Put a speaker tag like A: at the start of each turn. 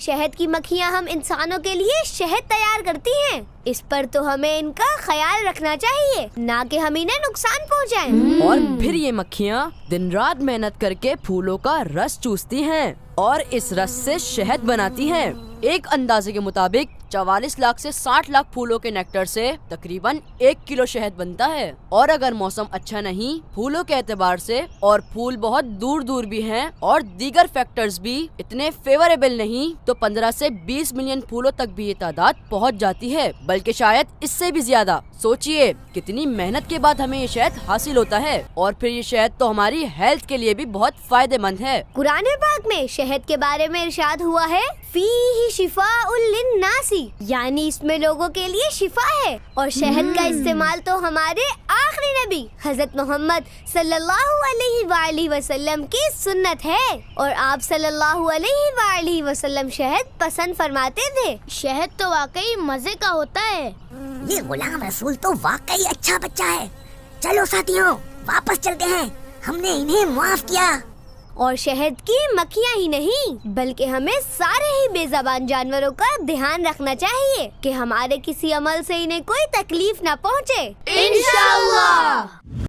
A: शहद की मक्खियाँ हम इंसानों के लिए शहद तैयार करती हैं। इस पर तो हमें इनका ख्याल रखना चाहिए, ना कि हम इन्हें नुकसान पहुँचाएं।
B: और फिर ये मक्खियाँ दिन रात मेहनत करके फूलों का रस चूसती हैं और इस रस से शहद बनाती हैं। एक अंदाजे के मुताबिक 44 लाख से 60 लाख फूलों के नेक्टर से तकरीबन 1 किलो शहद बनता है। और अगर मौसम अच्छा नहीं फूलों के एतबार से, और फूल बहुत दूर दूर भी हैं और दीगर फैक्टर्स भी इतने फेवरेबल नहीं, तो 15 से 20 मिलियन फूलों तक भी ये तादाद पहुंच जाती है, बल्कि शायद इससे भी ज्यादा। सोचिए कितनी मेहनत के बाद हमें ये शहद हासिल होता है, और फिर ये शहद तो हमारी हेल्थ के लिए भी बहुत फायदेमंद है।
A: कुरान पाक में शहद के बारे में इरशाद हुआ है, फीही शिफाउल लिन्नासी, यानी इसमें लोगों के लिए शिफा है। और शहद का इस्तेमाल तो हमारे आखिरी नबी हजरत मोहम्मद सल्लल्लाहु अलैहि वसल्लम की सुन्नत है, और आप सल्लल्लाहु अलैहि वसल्लम शहद पसंद फरमाते थे।
C: शहद तो वाकई मजे का होता है।
D: ये गुलाम रसूल तो वाकई अच्छा बच्चा है। चलो साथियों वापस चलते हैं, हमने इन्हें माफ किया।
A: और शहद की मक्खियाँ ही नहीं बल्कि हमें सारे ही बेज़बान जानवरों का ध्यान रखना चाहिए कि हमारे किसी अमल से इन्हें कोई तकलीफ न पहुँचे।
C: इंशाअल्लाह।